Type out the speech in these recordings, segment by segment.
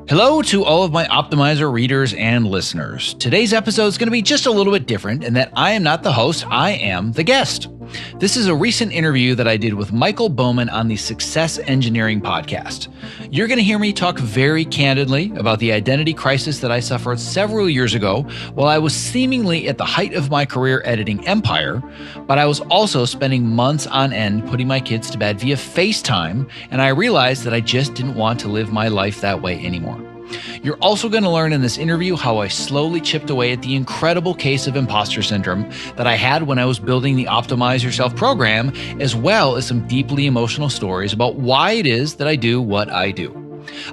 Hello to all of my Optimizer readers and listeners. Today's episode is going to be just a little bit different in that I am not the host, I am the guest. This is a recent interview that I did with Michael Bowman on the Success Engineering podcast. You're going to hear me talk very candidly about the identity crisis that I suffered several years ago while I was seemingly at the height of my career editing Empire, but I was also spending months on end putting my kids to bed via FaceTime, and I realized that I just didn't want to live my life that way anymore. You're also going to learn in this interview how I slowly chipped away at the incredible case of imposter syndrome that I had when I was building the Optimize Yourself program, as well as some deeply emotional stories about why it is that I do what I do.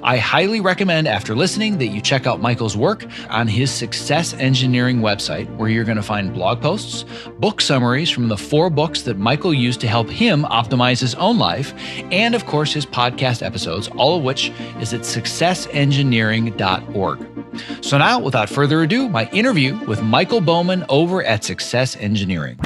I highly recommend after listening that you check out Michael's work on his Success Engineering website, where you're going to find blog posts, book summaries from the 4 books that Michael used to help him optimize his own life, and of course his podcast episodes, all of which is at successengineering.org. So now, without further ado, my interview with Michael Bowman over at Success Engineering.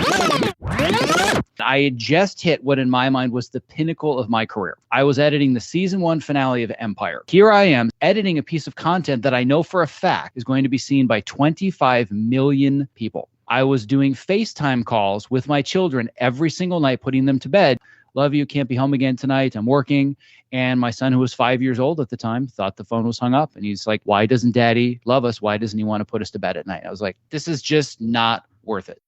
I had just hit what in my mind was the pinnacle of my career. I was editing the season 1 finale of Empire. Here I am editing a piece of content that I know for a fact is going to be seen by 25 million people. I was doing FaceTime calls with my children every single night, putting them to bed. Love you, can't be home again tonight, I'm working. And my son, who was 5 years old at the time, thought the phone was hung up. And he's like, why doesn't daddy love us? Why doesn't he want to put us to bed at night? I was like, this is just not worth it.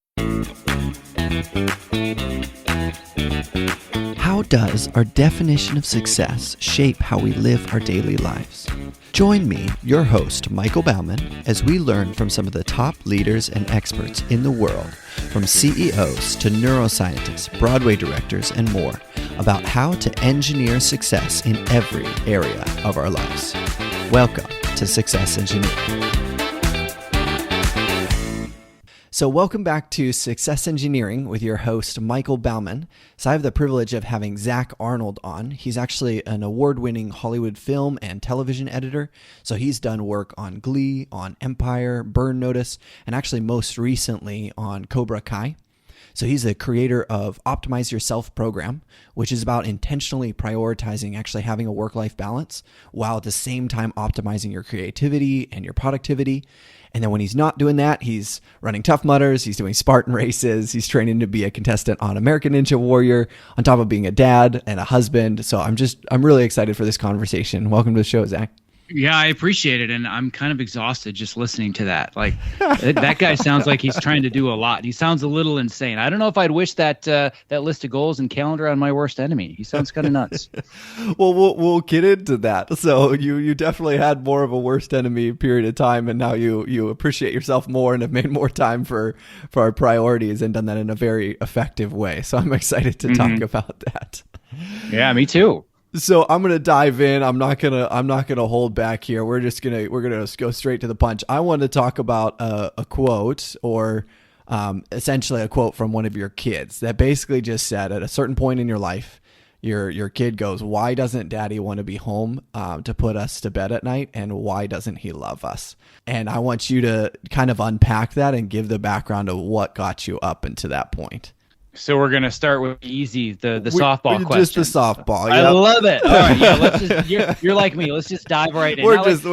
How does our definition of success shape how we live our daily lives? Join me, your host, Michael Bowman, as we learn from some of the top leaders and experts in the world, from CEOs to neuroscientists, Broadway directors, and more, about how to engineer success in every area of our lives. Welcome to Success Engineering. So welcome back to Success Engineering with your host, Michael Bowman. So I have the privilege of having Zack Arnold on. He's actually an award-winning Hollywood film and television editor. So he's done work on Glee, on Empire, Burn Notice, and actually most recently on Cobra Kai. So he's the creator of Optimize Yourself program, which is about intentionally prioritizing actually having a work-life balance while at the same time optimizing your creativity and your productivity. And then when he's not doing that, he's running Tough Mudders, he's doing Spartan races, he's training to be a contestant on American Ninja Warrior, on top of being a dad and a husband. So I'm really excited for this conversation. Welcome to the show, Zack. Yeah, I appreciate it. And I'm kind of exhausted just listening to that. Like that guy sounds like he's trying to do a lot. He sounds a little insane. I don't know if I'd wish that that list of goals and calendar on my worst enemy. He sounds kind of nuts. Well, we'll get into that. So you definitely had more of a worst enemy period of time, and now you appreciate yourself more and have made more time for our priorities and done that in a very effective way. So I'm excited to talk about that. Yeah, me too. So I'm gonna dive in. I'm not gonna hold back here. We're gonna go straight to the punch. I want to talk about a quote, or essentially a quote from one of your kids that basically just said, at a certain point in your life, your kid goes, "Why doesn't Daddy want to be home to put us to bed at night, and why doesn't he love us?" And I want you to kind of unpack that and give the background of what got you up into that point. So we're going to start with easy, the softball question. Just the softball. Yep. I love it. All right, yeah, let's just, you're like me. Let's just dive right in. Give us a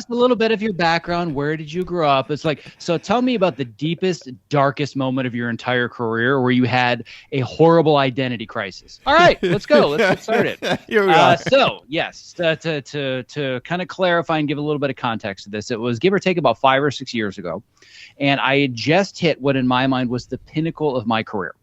little bit of your background. Where did you grow up? It's like, so tell me about the deepest, darkest moment of your entire career where you had a horrible identity crisis. All right, let's go. Let's get started. Here we are. So yes, to kind of clarify and give a little bit of context to this, it was give or take about 5 or 6 years ago. And I had just hit what in my mind was the pinnacle of my career.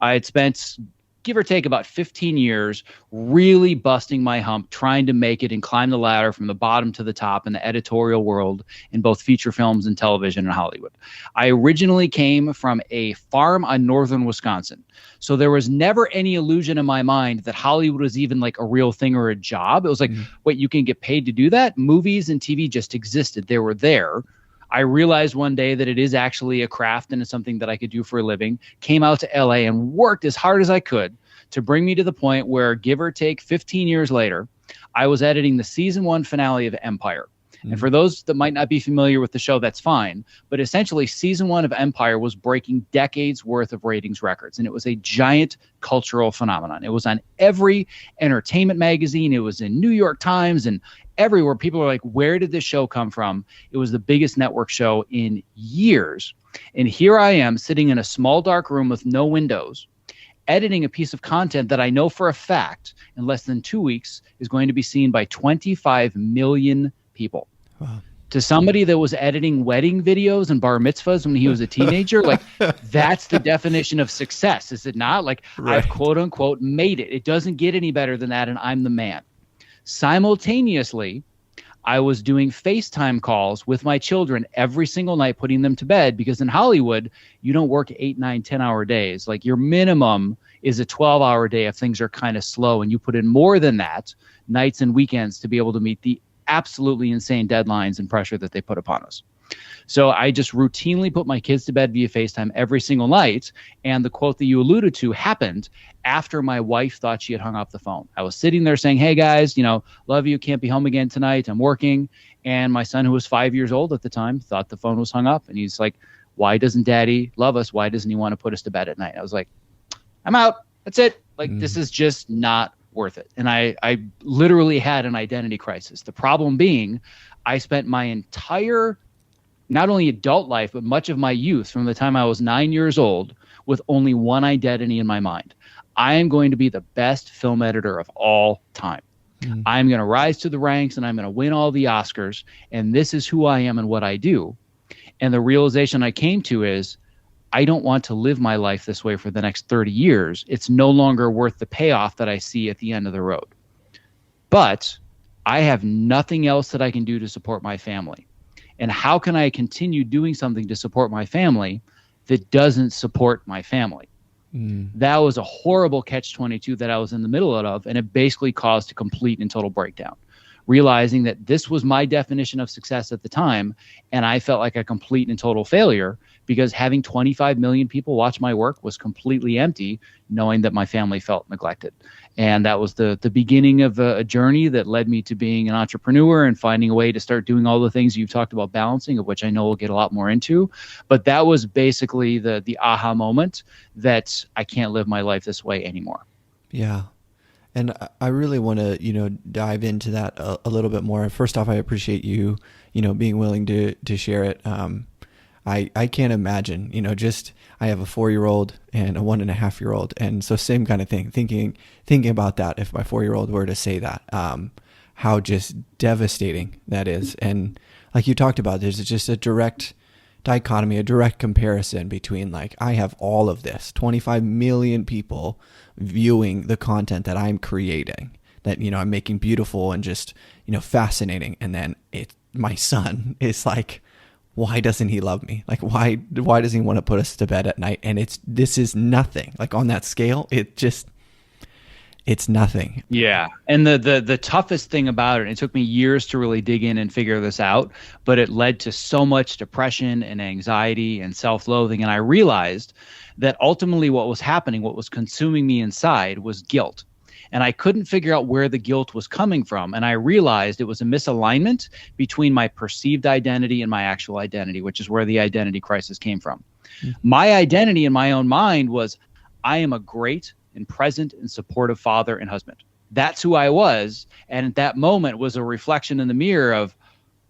I had spent, give or take, about 15 years really busting my hump, trying to make it and climb the ladder from the bottom to the top in the editorial world in both feature films and television in Hollywood. I originally came from a farm on northern Wisconsin. So there was never any illusion in my mind that Hollywood was even like a real thing or a job. It was like, wait, you can get paid to do that? Movies and TV just existed. They were there. I realized one day that it is actually a craft and it's something that I could do for a living. Came out to LA and worked as hard as I could to bring me to the point where, give or take 15 years later, I was editing the season 1 finale of Empire. And for those that might not be familiar with the show, that's fine. But essentially, season 1 of Empire was breaking decades worth of ratings records. And it was a giant cultural phenomenon. It was on every entertainment magazine. It was in New York Times and everywhere. People were like, where did this show come from? It was the biggest network show in years. And here I am sitting in a small, dark room with no windows, editing a piece of content that I know for a fact in less than 2 weeks is going to be seen by 25 million people. Wow. To somebody that was editing wedding videos and bar mitzvahs when he was a teenager, like that's the definition of success, is it not? Like right. I've quote unquote made it. It doesn't get any better than that, and I'm the man. Simultaneously, I was doing FaceTime calls with my children every single night, putting them to bed, because in Hollywood, you don't work 8, 9, 10-hour days. Like your minimum is a 12-hour day if things are kind of slow, and you put in more than that, nights and weekends, to be able to meet the absolutely insane deadlines and pressure that they put upon us. So I just routinely put my kids to bed via FaceTime every single night. And the quote that you alluded to happened after my wife thought she had hung up the phone. I was sitting there saying, hey guys, love you, can't be home again tonight, I'm working. And my son, who was 5 years old at the time, thought the phone was hung up. And he's like, why doesn't daddy love us? Why doesn't he want to put us to bed at night? I was like, I'm out. That's it. Like, this is just not worth it. And I literally had an identity crisis. The problem being, I spent my entire, not only adult life, but much of my youth, from the time I was 9 years old, with only one identity in my mind. I am going to be the best film editor of all time. I'm going to rise to the ranks and I'm going to win all the Oscars. And this is who I am and what I do. And the realization I came to is, I don't want to live my life this way for the next 30 years. It's no longer worth the payoff that I see at the end of the road. But I have nothing else that I can do to support my family. And how can I continue doing something to support my family that doesn't support my family? That was a horrible catch-22 that I was in the middle of, and it basically caused a complete and total breakdown. Realizing that this was my definition of success at the time, and I felt like a complete and total failure, because having 25 million people watch my work was completely empty, knowing that my family felt neglected. And that was the beginning of a journey that led me to being an entrepreneur and finding a way to start doing all the things you've talked about balancing, of which I know we'll get a lot more into. But that was basically the aha moment that I can't live my life this way anymore. Yeah. And I really want to, dive into that a little bit more. First off, I appreciate you, being willing to share it. I can't imagine, I have a 4-year-old and a 1.5-year-old. And so same kind of thing, thinking about that. If my 4-year-old were to say that, how just devastating that is. And like you talked about, there's just a direct dichotomy, a direct comparison between, like, I have all of this, 25 million people viewing the content that I'm creating, that, I'm making beautiful and just, fascinating. And then my son is like, why doesn't he love me? Like, why doesn't he want to put us to bed at night? And this is nothing. Like, on that scale, it's nothing. Yeah. And the toughest thing about it took me years to really dig in and figure this out, but it led to so much depression and anxiety and self-loathing. And I realized that ultimately what was happening, what was consuming me inside, was guilt. And I couldn't figure out where the guilt was coming from. And I realized it was a misalignment between my perceived identity and my actual identity, which is where the identity crisis came from. My identity in my own mind was, I am a great and present and supportive father and husband. That's who I was. And at that moment was a reflection in the mirror of,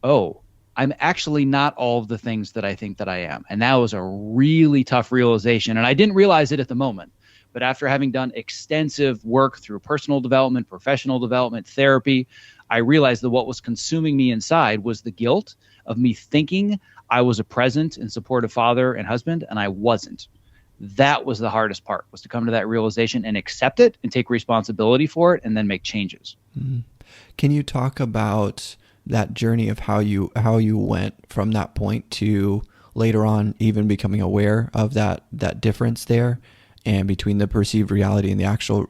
oh, I'm actually not all of the things that I think that I am. And that was a really tough realization. And I didn't realize it at the moment. But after having done extensive work through personal development, professional development, therapy, I realized that what was consuming me inside was the guilt of me thinking I was a present and supportive father and husband, and I wasn't. That was the hardest part, was to come to that realization and accept it and take responsibility for it and then make changes. Can you talk about that journey of how you went from that point to later on even becoming aware of that difference there, and between the perceived reality and the actual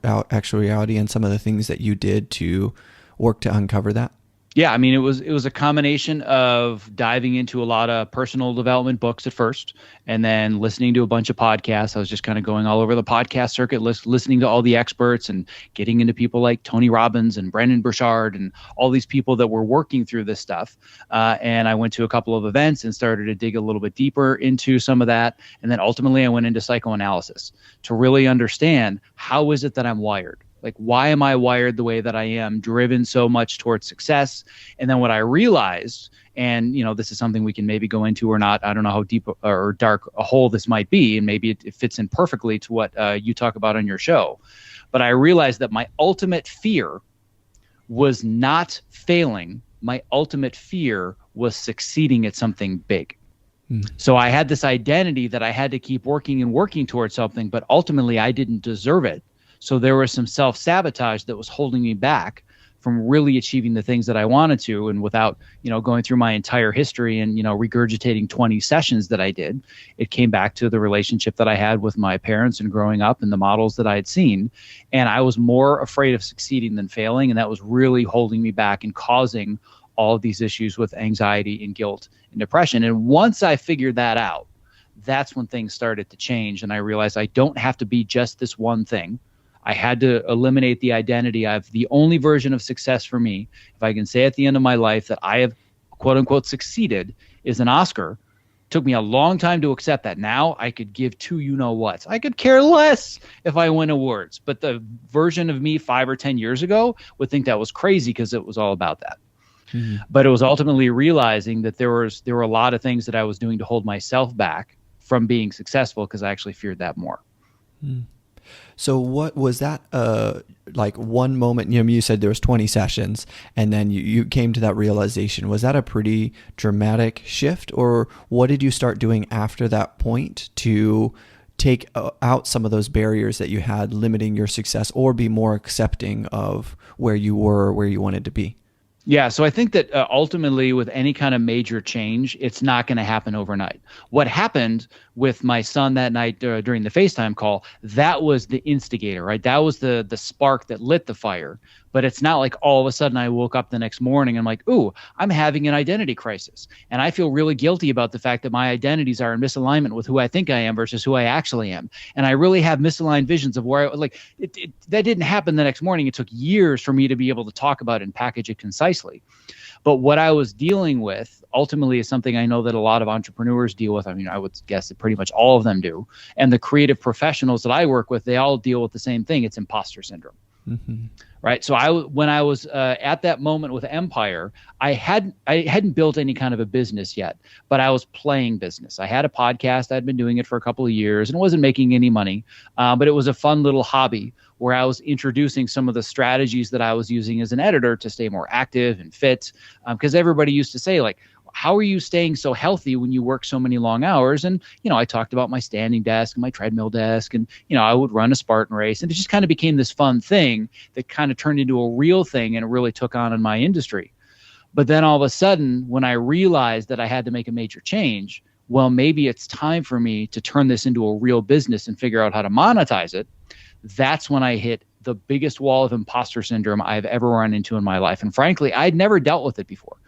reality, and some of the things that you did to work to uncover that? Yeah, I mean, it was a combination of diving into a lot of personal development books at first, and then listening to a bunch of podcasts. I was just kind of going all over the podcast circuit, listening to all the experts, and getting into people like Tony Robbins and Brendon Burchard and all these people that were working through this stuff. And I went to a couple of events and started to dig a little bit deeper into some of that. And then ultimately, I went into psychoanalysis to really understand how is it that I'm wired. Like, why am I wired the way that I am, driven so much towards success? And then what I realized, and this is something we can maybe go into or not. I don't know how deep or dark a hole this might be, and maybe it fits in perfectly to what you talk about on your show. But I realized that my ultimate fear was not failing. My ultimate fear was succeeding at something big. So I had this identity that I had to keep working and working towards something, but ultimately I didn't deserve it. So there was some self-sabotage that was holding me back from really achieving the things that I wanted to. And without, going through my entire history and, regurgitating 20 sessions that I did, it came back to the relationship that I had with my parents and growing up and the models that I had seen. And I was more afraid of succeeding than failing. And that was really holding me back and causing all of these issues with anxiety and guilt and depression. And once I figured that out, that's when things started to change. And I realized I don't have to be just this one thing. I had to eliminate the identity of the only version of success for me. If I can say at the end of my life that I have, quote unquote, succeeded is an Oscar. It took me a long time to accept that. Now I could give two you-know-whats. I could care less if I win awards. But the version of me 5 or 10 years ago would think that was crazy because it was all about that. Mm-hmm. But it was ultimately realizing that there were a lot of things that I was doing to hold myself back from being successful because I actually feared that more. Mm. So what was that, like one moment, you said there was 20 sessions and then you came to that realization. Was that a pretty dramatic shift, or what did you start doing after that point to take out some of those barriers that you had limiting your success, or be more accepting of where you were, where you wanted to be? Yeah, so I think that ultimately with any kind of major change, it's not going to happen overnight. What happened with my son that night during the FaceTime call, that was the instigator, right? That was the spark that lit the fire. But it's not like all of a sudden I woke up the next morning and I'm like, ooh, I'm having an identity crisis. And I feel really guilty about the fact that my identities are in misalignment with who I think I am versus who I actually am. And I really have misaligned visions of where that didn't happen the next morning. It took years for me to be able to talk about it and package it concisely. But what I was dealing with ultimately is something I know that a lot of entrepreneurs deal with. I mean, I would guess that pretty much all of them do. And the creative professionals that I work with, they all deal with the same thing. It's imposter syndrome. Mm-hmm. Right. So when I was at that moment with Empire, I hadn't built any kind of a business yet, but I was playing business. I had a podcast. I'd been doing it for a couple of years and wasn't making any money. But it was a fun little hobby where I was introducing some of the strategies that I was using as an editor to stay more active and fit. Because everybody used to say, like, how are you staying so healthy when you work so many long hours? And, I talked about my standing desk and my treadmill desk, and, I would run a Spartan race, and it just kind of became this fun thing that kind of turned into a real thing, and it really took on in my industry. But then all of a sudden, when I realized that I had to make a major change, well, maybe it's time for me to turn this into a real business and figure out how to monetize it. That's when I hit the biggest wall of imposter syndrome I've ever run into in my life. And frankly, I'd never dealt with it before.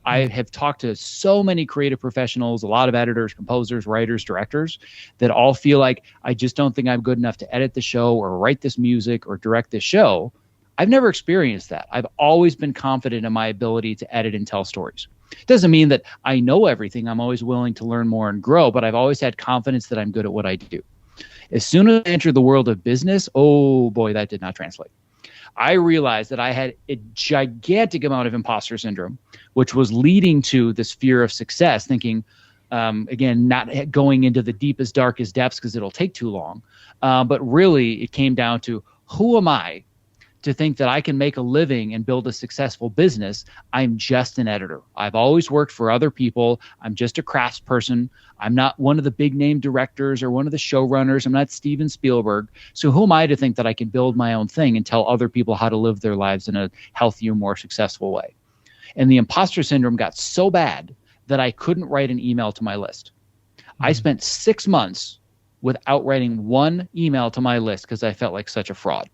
I have talked to so many creative professionals, a lot of editors, composers, writers, directors that all feel like, I just don't think I'm good enough to edit the show or write this music or direct this show. I've never experienced that. I've always been confident in my ability to edit and tell stories. It doesn't mean that I know everything. I'm always willing to learn more and grow, but I've always had confidence that I'm good at what I do. As soon as I entered the world of business, oh boy, that did not translate. I realized that I had a gigantic amount of imposter syndrome, which was leading to this fear of success, thinking, again, not going into the deepest, darkest depths because it'll take too long. But really, it came down to, who am I to think that I can make a living and build a successful business? I'm just an editor. I've always worked for other people. I'm just a craftsperson. I'm not one of the big name directors or one of the showrunners. I'm not Steven Spielberg. So who am I to think that I can build my own thing and tell other people how to live their lives in a healthier, more successful way? And the imposter syndrome got so bad that I couldn't write an email to my list. Mm-hmm. I spent 6 months without writing one email to my list because I felt like such a fraud.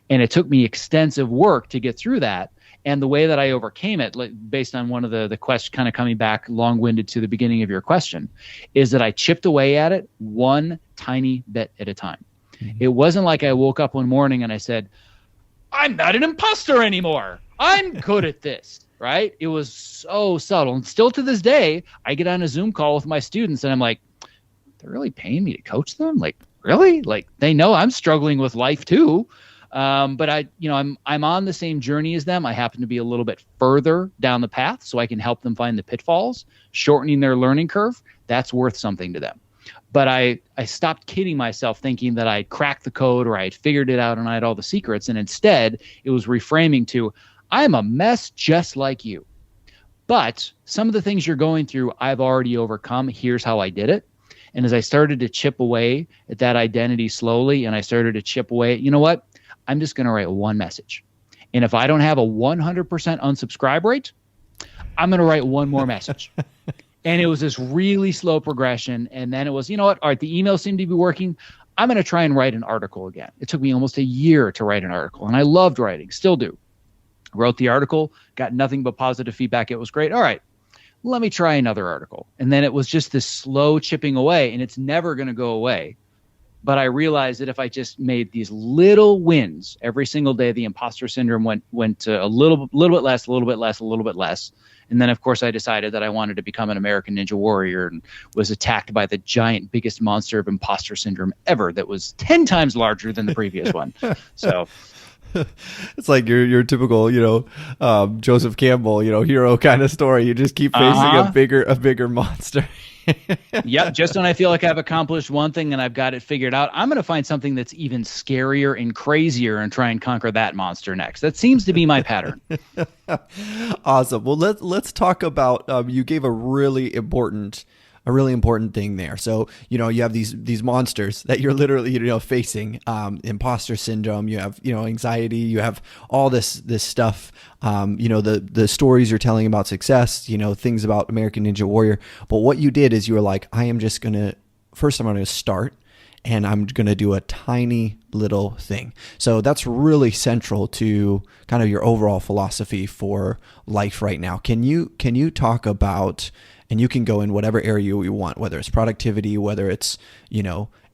And it took me extensive work to get through that. And the way that I overcame it, like, based on one of the questions, kind of coming back long-winded to the beginning of your question, is that I chipped away at it one tiny bit at a time. Mm-hmm. It wasn't like I woke up one morning and I said, I'm not an imposter anymore. I'm good at this, right? It was so subtle. And still to this day, I get on a Zoom call with my students and I'm like, they're really paying me to coach them? Like, really? Like, they know I'm struggling with life too. But I'm on the same journey as them. I happen to be a little bit further down the path, so I can help them find the pitfalls, shortening their learning curve. That's worth something to them. But I stopped kidding myself thinking that I'd cracked the code or I'd figured it out and I had all the secrets. And instead, it was reframing to, I'm a mess just like you. But some of the things you're going through, I've already overcome. Here's how I did it. And as I started to chip away at that identity slowly, and I started to chip away, you know what? I'm just going to write one message. And if I don't have a 100% unsubscribe rate, I'm going to write one more message. And it was this really slow progression. And then it was, you know what? All right, the email seemed to be working. I'm going to try and write an article again. It took me almost a year to write an article. And I loved writing, still do. Wrote the article, got nothing but positive feedback. It was great. All right, let me try another article. And then it was just this slow chipping away, and it's never going to go away. But I realized that if I just made these little wins every single day, the imposter syndrome went to a little bit less, a little bit less, a little bit less. And then, of course, I decided that I wanted to become an American Ninja Warrior and was attacked by the giant, biggest monster of imposter syndrome ever that was 10 times larger than the previous one. So it's like your typical, Joseph Campbell, hero kind of story. You just keep facing a bigger monster. Yep. Just when I feel like I've accomplished one thing and I've got it figured out, I'm going to find something that's even scarier and crazier and try and conquer that monster next. That seems to be my pattern. Awesome. Well, let's talk about, you gave a really important thing there. So, you have these monsters that you're literally, facing, imposter syndrome, you have, anxiety, you have all this stuff, the stories you're telling about success, things about American Ninja Warrior. But what you did is you were like, I'm going to start and I'm going to do a tiny little thing. So that's really central to kind of your overall philosophy for life right now. Can you talk about, and you can go in whatever area you want, whether it's productivity, whether it's,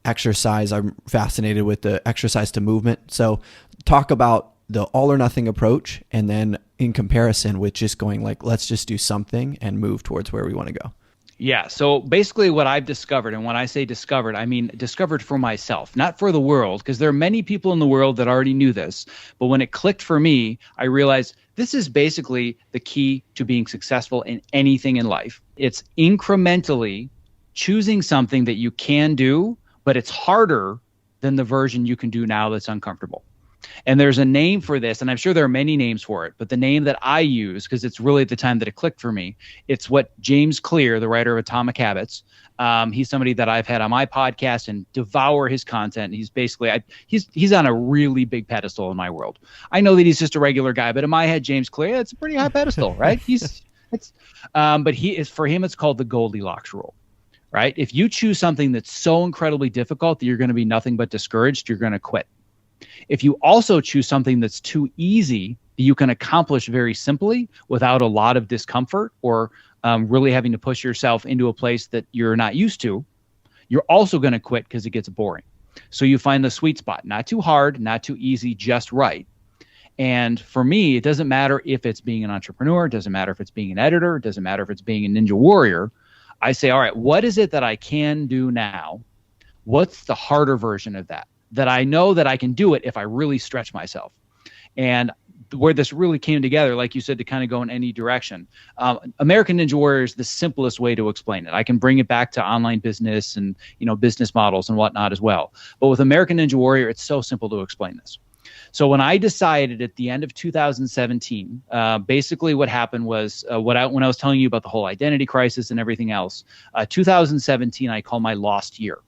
exercise. I'm fascinated with the exercise to movement. So talk about the all or nothing approach, and then in comparison with just going like, let's just do something and move towards where we want to go. Yeah. So basically what I've discovered, and when I say discovered, I mean discovered for myself, not for the world, because there are many people in the world that already knew this. But when it clicked for me, I realized this is basically the key to being successful in anything in life. It's incrementally choosing something that you can do, but it's harder than the version you can do now that's uncomfortable. And there's a name for this, and I'm sure there are many names for it, but the name that I use, because it's really at the time that it clicked for me, it's what James Clear, the writer of Atomic Habits, he's somebody that I've had on my podcast and devour his content. He's basically, he's on a really big pedestal in my world. I know that he's just a regular guy, but in my head, James Clear, it's a pretty high pedestal, right? But for him, it's called the Goldilocks Rule. Right? If you choose something that's so incredibly difficult that you're going to be nothing but discouraged, you're going to quit. If you also choose something that's too easy, you can accomplish very simply without a lot of discomfort or really having to push yourself into a place that you're not used to, you're also going to quit because it gets boring. So you find the sweet spot, not too hard, not too easy, just right. And for me, it doesn't matter if it's being an entrepreneur, it doesn't matter if it's being an editor, it doesn't matter if it's being a Ninja Warrior. I say, all right, what is it that I can do now? What's the harder version of that I know that I can do it if I really stretch myself? And where this really came together, like you said, to kind of go in any direction, American Ninja Warrior is the simplest way to explain it. I can bring it back to online business and business models and whatnot as well. But with American Ninja Warrior, it's so simple to explain this. So when I decided at the end of 2017, basically what happened was when I was telling you about the whole identity crisis and everything else, 2017 I call my lost year.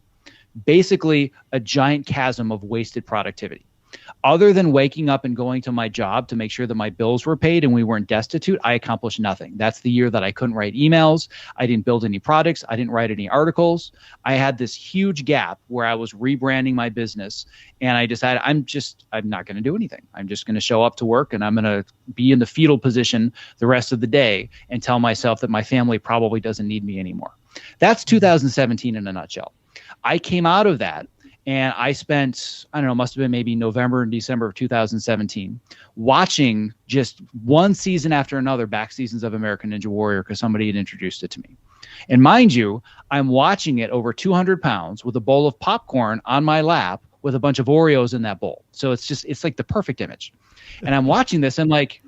Basically a giant chasm of wasted productivity. Other than waking up and going to my job to make sure that my bills were paid and we weren't destitute, I accomplished nothing. That's the year that I couldn't write emails. I didn't build any products. I didn't write any articles. I had this huge gap where I was rebranding my business, and I decided I'm not going to do anything. I'm just going to show up to work, and I'm going to be in the fetal position the rest of the day and tell myself that my family probably doesn't need me anymore. That's 2017 in a nutshell. I came out of that, and I spent, I don't know, must have been maybe November and December of 2017, watching just one season after another, back seasons of American Ninja Warrior, because somebody had introduced it to me. And mind you, I'm watching it over 200 pounds with a bowl of popcorn on my lap with a bunch of Oreos in that bowl. So it's like the perfect image. And I'm watching this, and like,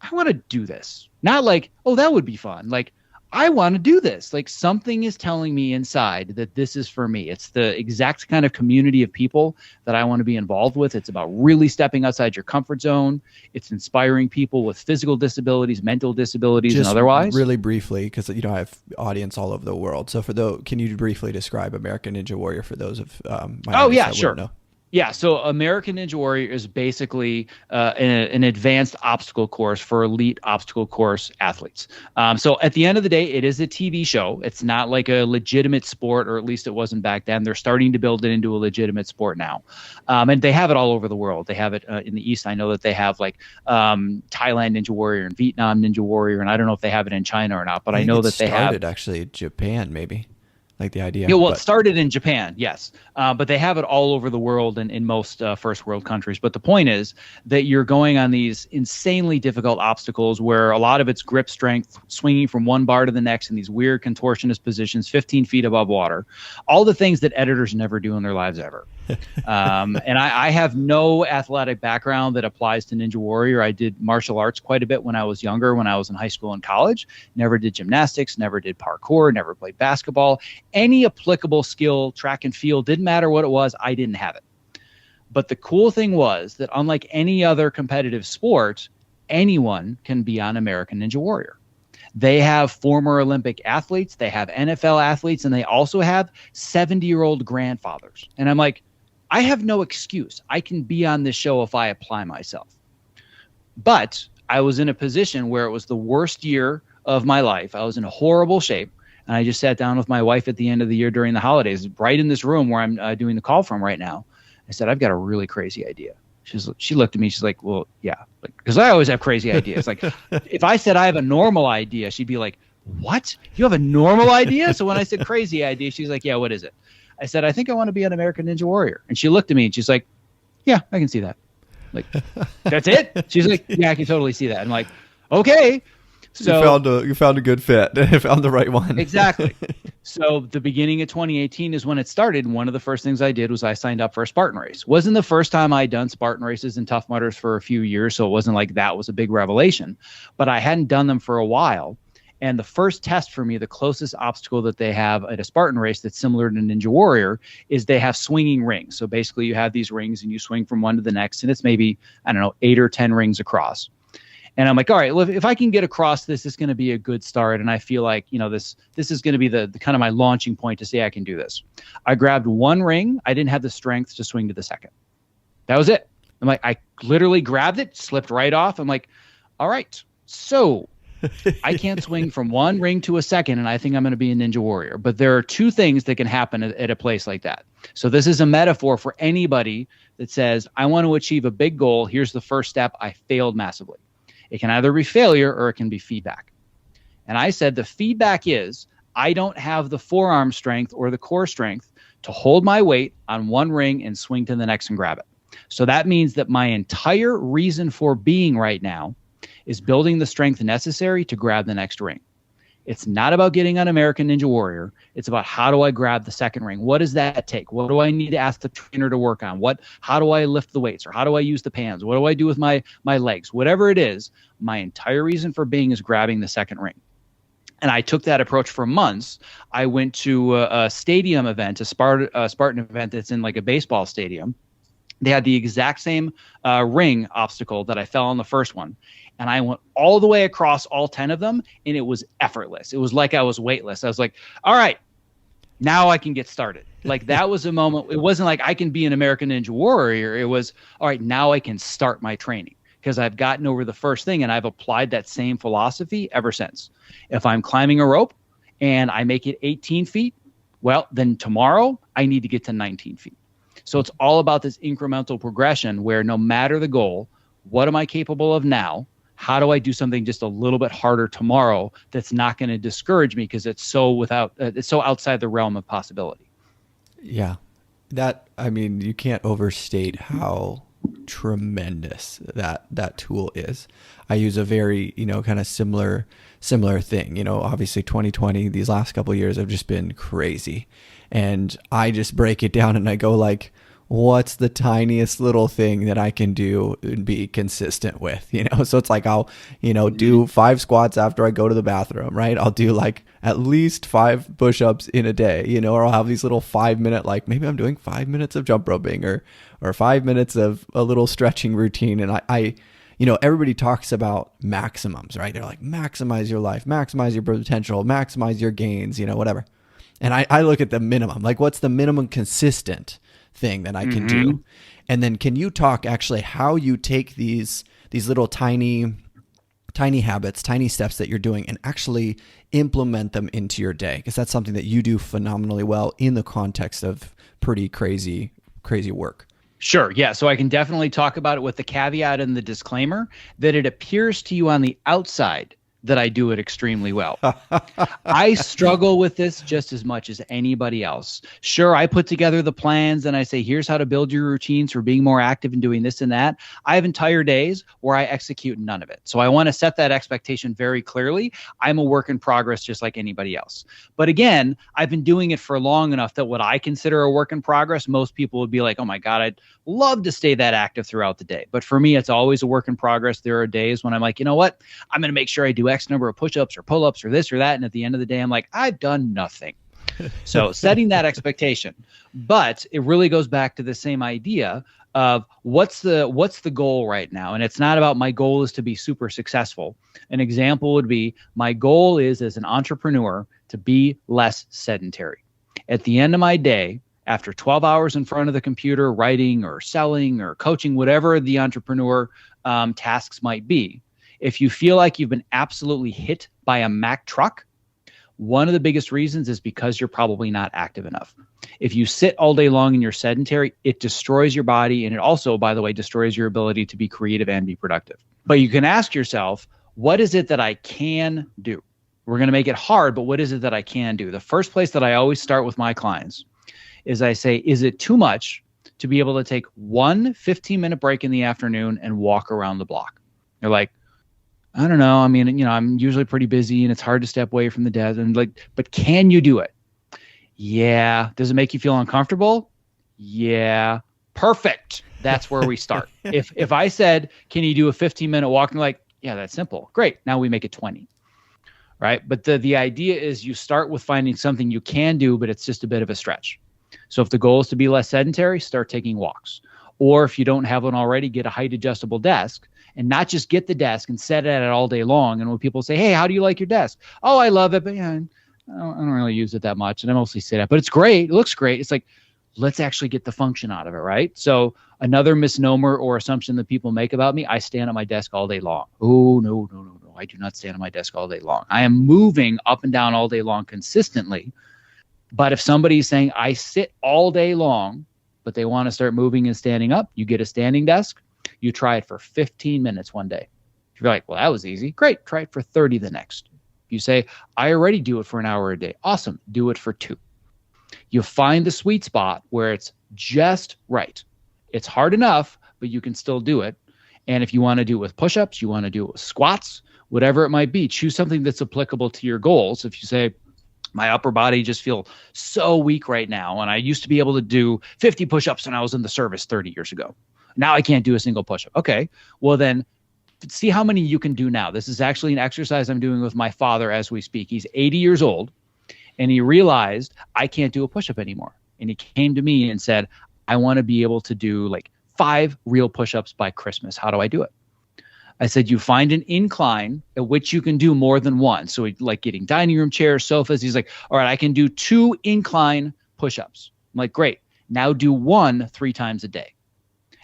I want to do this. Not like, oh, that would be fun. Like, I want to do this. Like, something is telling me inside that this is for me. It's the exact kind of community of people that I want to be involved with. It's about really stepping outside your comfort zone. It's inspiring people with physical disabilities, mental disabilities, and otherwise. Really briefly, because I have audience all over the world. So can you briefly describe American Ninja Warrior for those of my audience that sure. Know? Yeah, so American Ninja Warrior is basically an advanced obstacle course for elite obstacle course athletes. So at the end of the day, it is a TV show. It's not like a legitimate sport, or at least it wasn't back then. They're starting to build it into a legitimate sport now. And they have it all over the world. They have it in the East. I know that they have like Thailand Ninja Warrior and Vietnam Ninja Warrior, and I don't know if they have it in China or not, but I know that they have. Started actually Japan, maybe. Like the idea. Yeah, well, it started in Japan, yes. But they have it all over the world and in most first world countries. But the point is that you're going on these insanely difficult obstacles where a lot of it's grip strength, swinging from one bar to the next in these weird contortionist positions, 15 feet above water. All the things that editors never do in their lives ever. And I have no athletic background that applies to Ninja Warrior. I did martial arts quite a bit when I was younger, when I was in high school and college. Never did gymnastics, never did parkour, never played basketball. Any applicable skill, track and field, didn't matter what it was, I didn't have it. But the cool thing was that unlike any other competitive sport, anyone can be on American Ninja Warrior. They have former Olympic athletes, they have NFL athletes, and they also have 70-year-old grandfathers. And I'm like, I have no excuse. I can be on this show if I apply myself. But I was in a position where it was the worst year of my life. I was in horrible shape. And I just sat down with my wife at the end of the year during the holidays, right in this room where I'm doing the call from right now. I said, I've got a really crazy idea. She looked at me. She's like, well, yeah, because I always have crazy ideas. Like, if I said I have a normal idea, she'd be like, what? You have a normal idea? So when I said crazy idea, she's like, yeah, what is it? I said, I think I want to be an American Ninja Warrior. And she looked at me and she's like, yeah, I can see that. Like, that's it? She's like, yeah, I can totally see that. I'm like, okay. So you found a good fit. You found the right one. Exactly. So the beginning of 2018 is when it started. And one of the first things I did was I signed up for a Spartan race. Wasn't the first time I'd done Spartan races and Tough Mudders for a few years. So it wasn't like that was a big revelation, but I hadn't done them for a while. And the first test for me, the closest obstacle that they have at a Spartan race that's similar to Ninja Warrior, is they have swinging rings. So basically you have these rings and you swing from one to the next, and it's maybe, I don't know, 8 or 10 rings across. And I'm like, all right, well, if I can get across this, it's going to be a good start. And I feel like, you know, this is going to be the kind of my launching point to say I can do this. I grabbed one ring. I didn't have the strength to swing to the second. That was it. I'm like, I literally grabbed it, slipped right off. I'm like, all right, so I can't swing from one ring to a second, and I think I'm going to be a Ninja Warrior. But there are two things that can happen at a place like that. So this is a metaphor for anybody that says, I want to achieve a big goal. Here's the first step. I failed massively. It can either be failure or it can be feedback. And I said the feedback is I don't have the forearm strength or the core strength to hold my weight on one ring and swing to the next and grab it. So that means that my entire reason for being right now is building the strength necessary to grab the next ring. It's not about getting on American Ninja Warrior. It's about how do I grab the second ring? What does that take? What do I need to ask the trainer to work on? How do I lift the weights, or how do I use the pans? What do I do with my legs? Whatever it is, my entire reason for being is grabbing the second ring. And I took that approach for months. I went to a stadium event, a Spartan event that's in like a baseball stadium. They had the exact same ring obstacle that I fell on the first one. And I went all the way across all 10 of them, and it was effortless. It was like I was weightless. I was like, all right, Now I can get started. Like that was a moment. It wasn't like I can be an American Ninja Warrior. It was, all right, now I can start my training because I've gotten over the first thing and I've applied that same philosophy ever since. If I'm climbing a rope and I make it 18 feet, well, then tomorrow I need to get to 19 feet. So it's all about this incremental progression where no matter the goal, what am I capable of now? How do I do something just a little bit harder tomorrow that's not going to discourage me because it's so outside the realm of possibility. Yeah. You can't overstate how tremendous that tool is. I use a very, kind of similar thing. Obviously 2020, these last couple of years have just been crazy. And I just break it down and I go like, what's the tiniest little thing that I can do and be consistent with, So it's like, I'll, do 5 squats after I go to the bathroom, right? I'll do like at least 5 push-ups in a day, or I'll have these little 5-minute, like maybe I'm doing 5 minutes of jump roping or 5 minutes of a little stretching routine. And I everybody talks about maximums, right? They're like, maximize your life, maximize your potential, maximize your gains, whatever. And I look at the minimum, like what's the minimum consistent thing that I can do? And then can you talk actually how you take these little tiny habits, tiny steps that you're doing and actually implement them into your day? Because that's something that you do phenomenally well in the context of pretty crazy work. Sure. Yeah. So I can definitely talk about it with the caveat and the disclaimer that it appears to you on the outside that I do it extremely well. I struggle with this just as much as anybody else. Sure, I put together the plans and I say, here's how to build your routines for being more active and doing this and that. I have entire days where I execute none of it. So I want to set that expectation very clearly. I'm a work in progress just like anybody else. But again, I've been doing it for long enough that what I consider a work in progress, most people would be like, oh my God, I'd love to stay that active throughout the day. But for me, it's always a work in progress. There are days when I'm like, you know what? I'm going to make sure I do X number of push-ups or pull-ups or this or that. And at the end of the day, I'm like, I've done nothing. So setting that expectation. But it really goes back to the same idea of what's the goal right now? And it's not about my goal is to be super successful. An example would be my goal is as an entrepreneur to be less sedentary. At the end of my day, after 12 hours in front of the computer, writing or selling or coaching, whatever the entrepreneur tasks might be, if you feel like you've been absolutely hit by a Mack truck, one of the biggest reasons is because you're probably not active enough. If you sit all day long and you're sedentary, it destroys your body. And it also, by the way, destroys your ability to be creative and be productive. But you can ask yourself, what is it that I can do? We're going to make it hard, but what is it that I can do? The first place that I always start with my clients is I say, is it too much to be able to take one 15-minute break in the afternoon and walk around the block? They're like, I don't know. I mean, I'm usually pretty busy and it's hard to step away from the desk. And but can you do it? Yeah. Does it make you feel uncomfortable? Yeah. Perfect. That's where we start. If I said, can you do a 15-minute walk? And like, yeah, that's simple. Great. Now we make it 20. Right. But the idea is you start with finding something you can do, but it's just a bit of a stretch. So if the goal is to be less sedentary, start taking walks. Or if you don't have one already, get a height adjustable desk. And not just get the desk and sit at it all day long. And when people say, hey, how do you like your desk? Oh, I love it, but yeah, I don't really use it that much. And I mostly sit at it, but it's great. It looks great. It's like, let's actually get the function out of it, right? So another misnomer or assumption that people make about me, I stand at my desk all day long. Oh, no. I do not stand at my desk all day long. I am moving up and down all day long consistently. But if somebody's saying I sit all day long, but they want to start moving and standing up, you get a standing desk. You try it for 15 minutes one day. If you're like, well, that was easy. Great. Try it for 30 the next. You say, I already do it for an hour a day. Awesome. Do it for 2. You find the sweet spot where it's just right. It's hard enough, but you can still do it. And if you want to do it with push-ups, you want to do it with squats, whatever it might be, choose something that's applicable to your goals. If you say, my upper body just feels so weak right now, and I used to be able to do 50 push-ups when I was in the service 30 years ago. Now I can't do a single push-up. Okay, well then see how many you can do now. This is actually an exercise I'm doing with my father as we speak. He's 80 years old, and he realized I can't do a push-up anymore. And he came to me and said, I want to be able to do like 5 real push-ups by Christmas. How do I do it? I said, you find an incline at which you can do more than one. So like getting dining room chairs, sofas. He's like, all right, I can do 2 incline push-ups. I'm like, great. Now do 1 3 times a day.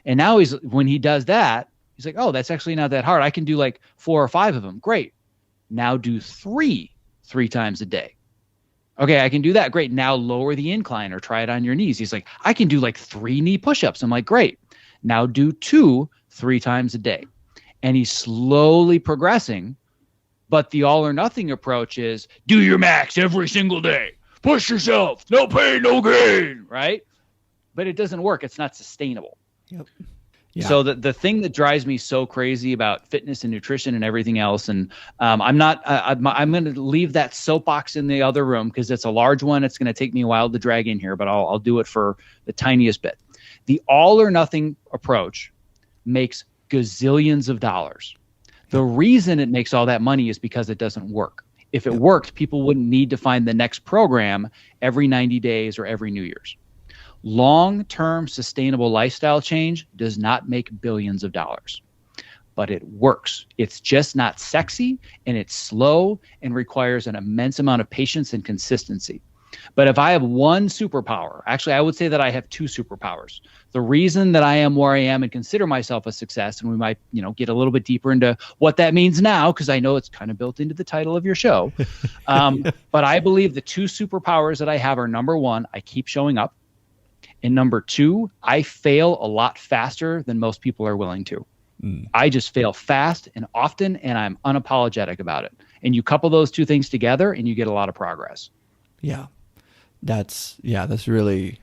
And now when he does that, he's like, oh, that's actually not that hard. I can do like 4 or 5 of them. Great. Now do 3 times a day. Okay, I can do that. Great. Now lower the incline or try it on your knees. He's like, I can do like 3 knee push-ups. I'm like, great. Now do 2 3 times a day. And he's slowly progressing. But the all or nothing approach is do your max every single day. Push yourself. No pain, no gain. Right? But it doesn't work. It's not sustainable. Yep. Yeah. So the thing that drives me so crazy about fitness and nutrition and everything else, and I'm going to leave that soapbox in the other room because it's a large one. It's going to take me a while to drag in here, but I'll do it for the tiniest bit. The all or nothing approach makes gazillions of dollars. The reason it makes all that money is because it doesn't work. If it worked, people wouldn't need to find the next program every 90 days or every New Year's. Long-term sustainable lifestyle change does not make billions of dollars, but it works. It's just not sexy, and it's slow and requires an immense amount of patience and consistency. But if I have one superpower, actually, I would say that I have 2 superpowers. The reason that I am where I am and consider myself a success, and we might, get a little bit deeper into what that means now, because I know it's kind of built into the title of your show. But I believe the 2 superpowers that I have are, number 1, I keep showing up. And number 2, I fail a lot faster than most people are willing to. I just fail fast and often, and I'm unapologetic about it. And you couple those 2 things together, and you get a lot of progress. Yeah, that's really,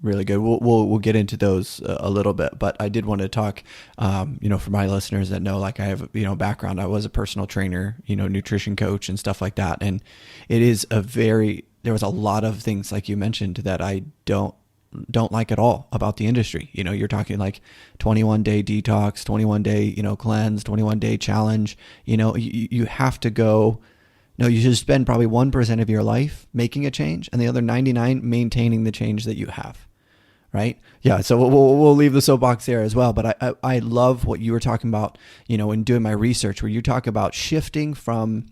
really good. We'll get into those a little bit, but I did want to talk, for my listeners that know, like I have, background. I was a personal trainer, nutrition coach and stuff like that. And it is there was a lot of things like you mentioned that I don't like at all about the industry. You're talking like 21-day detox, 21-day, cleanse, 21-day challenge. You have to go. No, you should spend probably 1% of your life making a change and the other 99 maintaining the change that you have. Right? Yeah. So we'll leave the soapbox there as well. But I love what you were talking about, in doing my research, where you talk about shifting from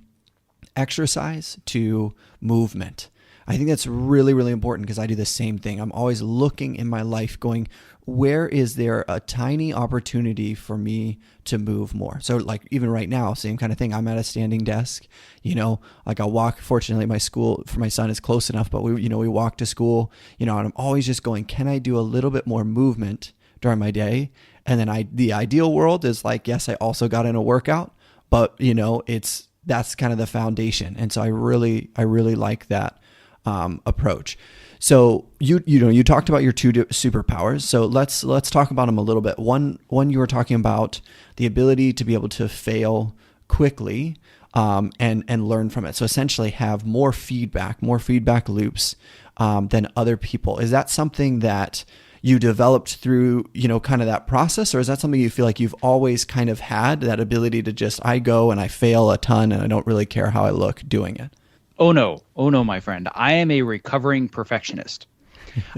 exercise to movement. I think that's really, really important because I do the same thing. I'm always looking in my life going, where is there a tiny opportunity for me to move more? So like even right now, same kind of thing. I'm at a standing desk, like I'll walk. Fortunately, my school for my son is close enough, but we walk to school, and I'm always just going, can I do a little bit more movement during my day? And then the ideal world is like, yes, I also got in a workout, but that's kind of the foundation. And so I really like that approach. So you talked about your 2 superpowers. So let's talk about them a little bit. One you were talking about the ability to be able to fail quickly and learn from it. So essentially have more feedback loops than other people. Is that something that you developed through kind of that process, or is that something you feel like you've always kind of had, that ability to just I go and I fail a ton and I don't really care how I look doing it? Oh no, my friend. I am a recovering perfectionist.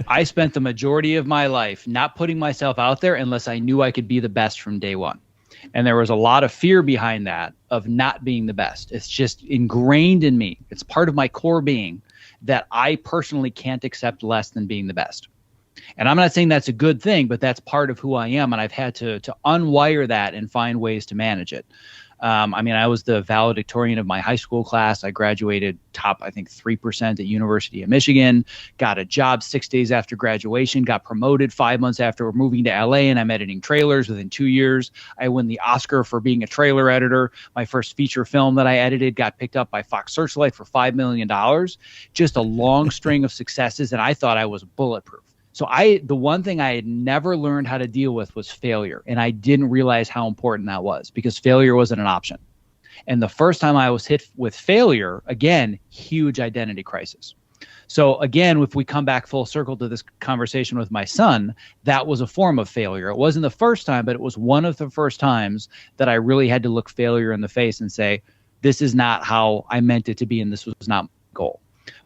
I spent the majority of my life not putting myself out there unless I knew I could be the best from day one. And there was a lot of fear behind that of not being the best. It's just ingrained in me. It's part of my core being that I personally can't accept less than being the best. And I'm not saying that's a good thing, but that's part of who I am. And I've had to unwire that and find ways to manage it. I was the valedictorian of my high school class. I graduated top, 3% at University of Michigan, got a job 6 days after graduation, got promoted 5 months after moving to LA, and I'm editing trailers within 2 years. I won the Oscar for being a trailer editor. My first feature film that I edited got picked up by Fox Searchlight for $5 million. Just a long string of successes, and I thought I was bulletproof. So the one thing I had never learned how to deal with was failure. And I didn't realize how important that was because failure wasn't an option. And the first time I was hit with failure, again, huge identity crisis. So again, if we come back full circle to this conversation with my son, that was a form of failure. It wasn't the first time, but it was one of the first times that I really had to look failure in the face and say, this is not how I meant it to be, and this was not my goal.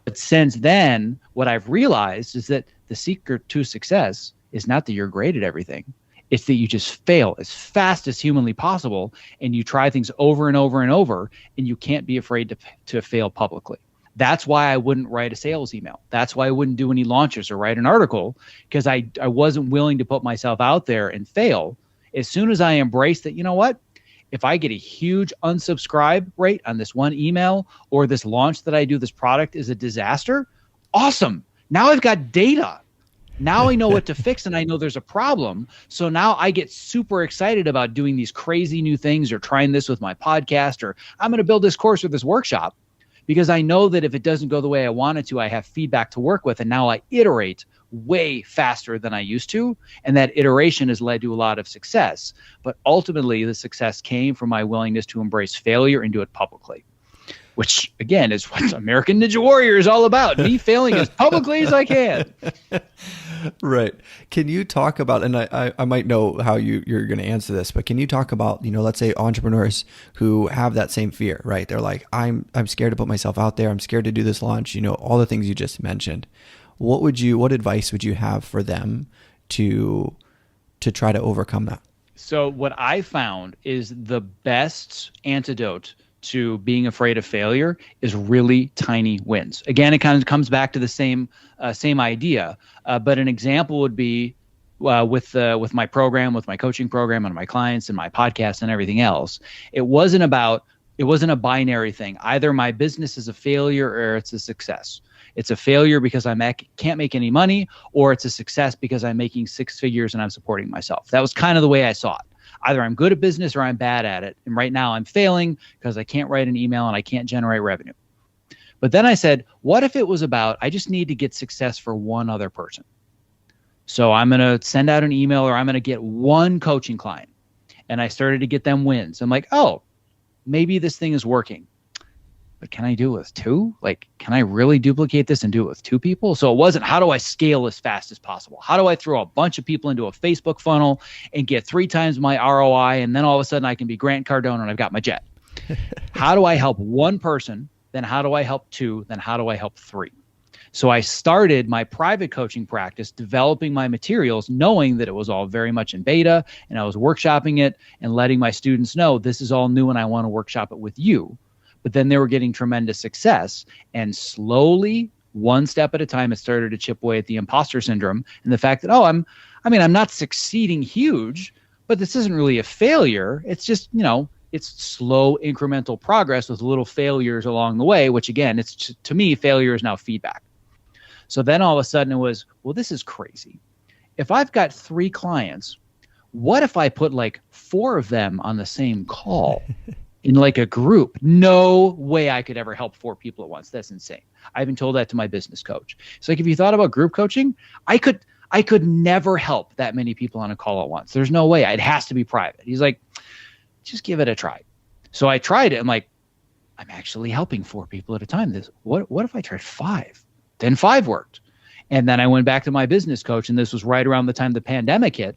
But since then, what I've realized is that the secret to success is not that you're great at everything. It's that you just fail as fast as humanly possible, and you try things over and over and over, and you can't be afraid to fail publicly. That's why I wouldn't write a sales email. That's why I wouldn't do any launches or write an article, because I wasn't willing to put myself out there and fail. As soon as I embraced that, you know what? If I get a huge unsubscribe rate on this one email, or this launch that I do, this product is a disaster, awesome. Now I've got data. Now I know what to fix, and I know there's a problem. So now I get super excited about doing these crazy new things, or trying this with my podcast, or I'm going to build this course or this workshop, because I know that if it doesn't go the way I want it to, I have feedback to work with. And now I iterate way faster than I used to. And that iteration has led to a lot of success. But ultimately, the success came from my willingness to embrace failure and do it publicly, which, again, is what American Ninja Warrior is all about. Me failing as publicly as I can. Right. Can you talk about, and I might know how you're going to answer this, but can you talk about, let's say entrepreneurs who have that same fear, right? They're like, I'm scared to put myself out there. I'm scared to do this launch, all the things you just mentioned. What advice would you have for them to try to overcome that? So what I found is the best antidote to being afraid of failure is really tiny wins. Again, it kind of comes back to the same idea. But an example would be with my program, with my coaching program, and my clients, and my podcast, and everything else. It wasn't a binary thing. Either my business is a failure or it's a success. It's a failure because I can't make any money, or it's a success because I'm making six figures and I'm supporting myself. That was kind of the way I saw it. Either I'm good at business or I'm bad at it. And right now I'm failing because I can't write an email and I can't generate revenue. But then I said, what if it was about, I just need to get success for one other person? So I'm going to send out an email, or I'm going to get one coaching client. And I started to get them wins. I'm like, oh, maybe this thing is working. But can I do it with two? Like, can I really duplicate this and do it with two people? So it wasn't, how do I scale as fast as possible? How do I throw a bunch of people into a Facebook funnel and get 3 times my ROI, and then all of a sudden I can be Grant Cardone and I've got my jet? How do I help one person? Then how do I help 2? Then how do I help 3? So I started my private coaching practice, developing my materials, knowing that it was all very much in beta, and I was workshopping it and letting my students know this is all new and I want to workshop it with you. But then they were getting tremendous success, and slowly, one step at a time, it started to chip away at the imposter syndrome and the fact that, I'm not succeeding huge, but this isn't really a failure. It's just, it's slow incremental progress with little failures along the way, which again, to me, failure is now feedback. So then all of a sudden it was, well, this is crazy. If I've got 3 clients, what if I put like 4 of them on the same call? In like a group? No way I could ever help 4 people at once. That's insane. I even told that to my business coach. It's like, if you thought about group coaching, I could never help that many people on a call at once. There's no way. It has to be private. He's like, just give it a try. So I tried it. I'm like, I'm actually helping 4 people at a time. What if I tried 5? Then 5 worked. And then I went back to my business coach, and this was right around the time the pandemic hit.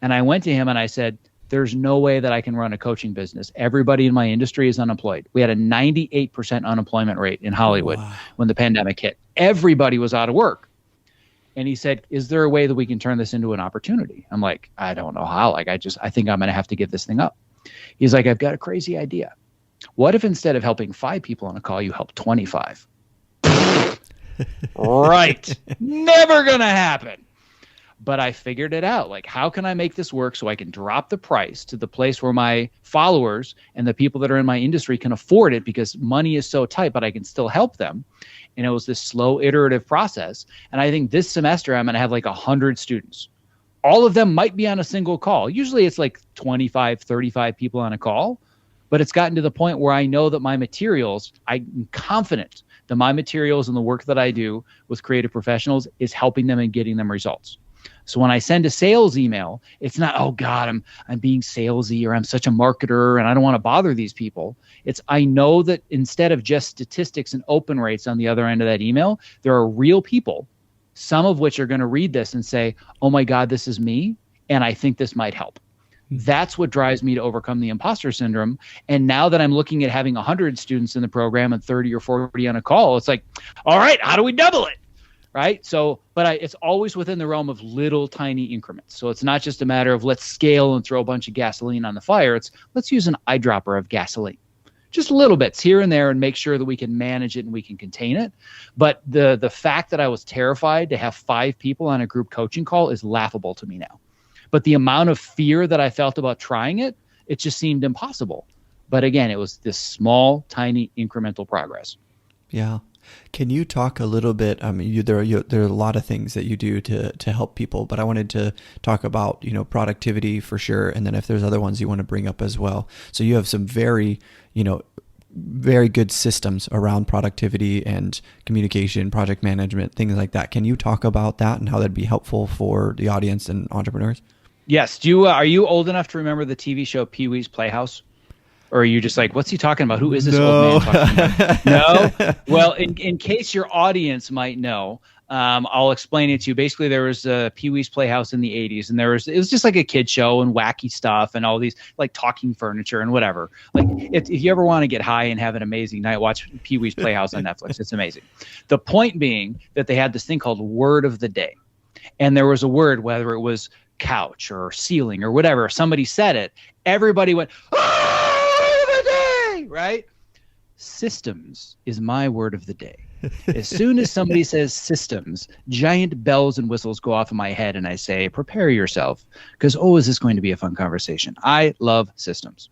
And I went to him and I said, there's no way that I can run a coaching business. Everybody in my industry is unemployed. We had a 98% unemployment rate in Hollywood when the pandemic hit. Everybody was out of work. And he said, is there a way that we can turn this into an opportunity? I'm like, I don't know how. I think I'm going to have to give this thing up. He's like, I've got a crazy idea. What if instead of helping 5 people on a call, you help 25? Right. Never going to happen. But I figured it out. Like, how can I make this work so I can drop the price to the place where my followers and the people that are in my industry can afford it, because money is so tight, but I can still help them. And it was this slow iterative process. And I think this semester I'm going to have like 100 students. All of them might be on a single call. Usually it's like 25, 35 people on a call. But it's gotten to the point where I know that my materials, I'm confident that my materials and the work that I do with creative professionals is helping them and getting them results. So when I send a sales email, it's not, oh God, I'm being salesy, or I'm such a marketer and I don't want to bother these people. It's, I know that instead of just statistics and open rates on the other end of that email, there are real people, some of which are going to read this and say, oh my God, this is me, and I think this might help. That's what drives me to overcome the imposter syndrome. And now that I'm looking at having 100 students in the program and 30 or 40 on a call, it's like, all right, how do we double it? right? So, but it's always within the realm of little tiny increments. So it's not just a matter of let's scale and throw a bunch of gasoline on the fire. It's let's use an eyedropper of gasoline, just little bits here and there, and make sure that we can manage it and we can contain it. But the fact that I was terrified to have 5 people on a group coaching call is laughable to me now. But the amount of fear that I felt about trying it, it just seemed impossible. But again, it was this small, tiny, incremental progress. Yeah. Can you talk a little bit? I mean, there are a lot of things that you do to help people, but I wanted to talk about, productivity for sure. And then if there's other ones you want to bring up as well. So you have some very good systems around productivity and communication, project management, things like that. Can you talk about that and how that'd be helpful for the audience and entrepreneurs? Yes. Are you old enough to remember the TV show Pee-wee's Playhouse? Or are you just like, what's he talking about? Who is this old man talking about? No? Well, in case your audience might know, I'll explain it to you. Basically, there was a Pee-wee's Playhouse in the 80s, and it was just like a kid show and wacky stuff and all these like talking furniture and whatever. Like if you ever want to get high and have an amazing night, watch Pee-wee's Playhouse on Netflix. It's amazing. The point being that they had this thing called Word of the Day. And there was a word, whether it was couch or ceiling or whatever, if somebody said it, everybody went, right? Systems is my word of the day. As soon as somebody says systems, giant bells and whistles go off in my head, and I say, prepare yourself, because, is this going to be a fun conversation? I love systems.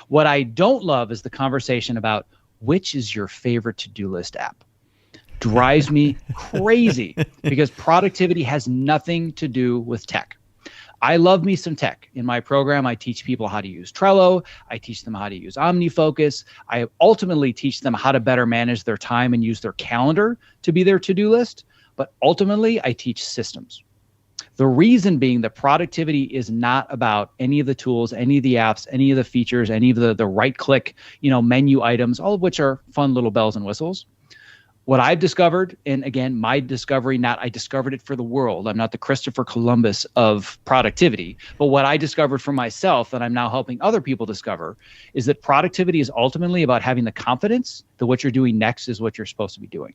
What I don't love is the conversation about which is your favorite to-do list app. Drives me crazy, because productivity has nothing to do with tech. I love me some tech. In my program, I teach people how to use Trello. I teach them how to use OmniFocus. I ultimately teach them how to better manage their time and use their calendar to be their to-do list. But ultimately, I teach systems. The reason being that productivity is not about any of the tools, any of the apps, any of the features, any of the right-click, menu items, all of which are fun little bells and whistles. What I've discovered, and again, my discovery, I discovered it for the world. I'm not the Christopher Columbus of productivity, but what I discovered for myself that I'm now helping other people discover is that productivity is ultimately about having the confidence that what you're doing next is what you're supposed to be doing.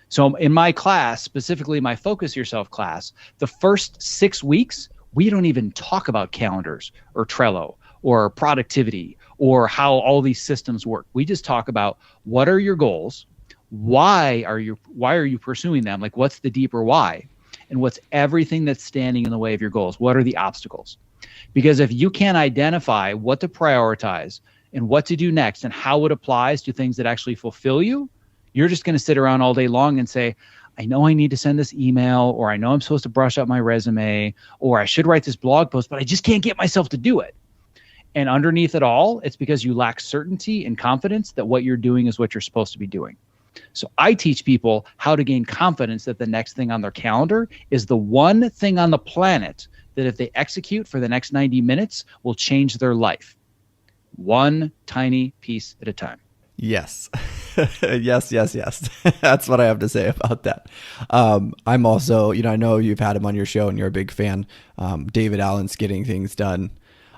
So in my class, specifically my Focus Yourself class, the first 6 weeks, we don't even talk about calendars or Trello or productivity or how all these systems work. We just talk about what are your goals? Why are you pursuing them? Like, what's the deeper why? And what's everything that's standing in the way of your goals? What are the obstacles? Because if you can't identify what to prioritize and what to do next and how it applies to things that actually fulfill you, you're just going to sit around all day long and say, I know I need to send this email, or I know I'm supposed to brush up my resume, or I should write this blog post, but I just can't get myself to do it. And underneath it all, it's because you lack certainty and confidence that what you're doing is what you're supposed to be doing. So I teach people how to gain confidence that the next thing on their calendar is the one thing on the planet that if they execute for the next 90 minutes will change their life. One tiny piece at a time. Yes. yes. That's what I have to say about that. I'm also, I know you've had him on your show and you're a big fan. David Allen's Getting Things Done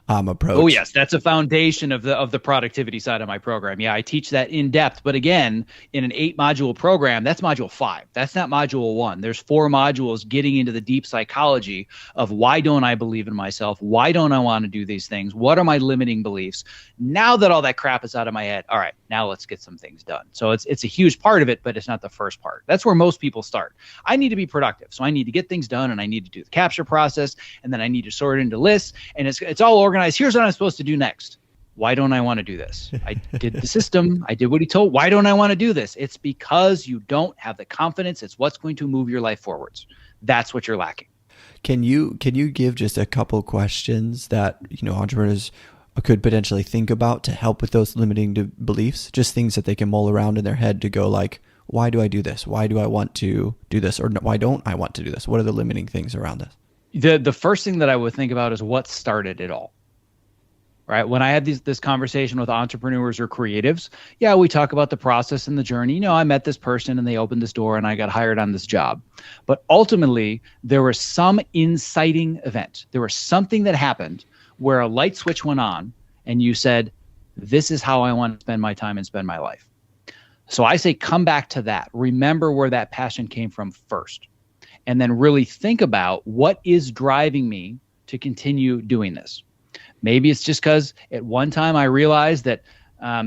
approach. Oh yes, that's a foundation of the productivity side of my program. Yeah, I teach that in depth, but again, in an 8-module program, that's module 5. That's not module 1. There's 4 modules getting into the deep psychology of why don't I believe in myself? Why don't I want to do these things? What are my limiting beliefs? Now that all that crap is out of my head, all right, now let's get some things done. So it's a huge part of it, but it's not the first part. That's where most people start. I need to be productive, so I need to get things done, and I need to do the capture process, and then I need to sort it into lists, and it's all organized. Here's what I'm supposed to do next. Why don't I want to do this? I did the system. I did what he told. Why don't I want to do this? It's because you don't have the confidence. It's what's going to move your life forwards. That's what you're lacking. Can you give just a couple questions that entrepreneurs could potentially think about to help with those limiting beliefs? Just things that they can mull around in their head to go like, why do I do this? Why do I want to do this? Or why don't I want to do this? What are the limiting things around this? The first thing that I would think about is what started it all. Right? When I had this conversation with entrepreneurs or creatives, yeah, we talk about the process and the journey. I met this person and they opened this door and I got hired on this job. But ultimately, there was some inciting event. There was something that happened where a light switch went on and you said, this is how I want to spend my time and spend my life. So I say come back to that. Remember where that passion came from first. And then really think about what is driving me to continue doing this. Maybe it's just because at one time I realized that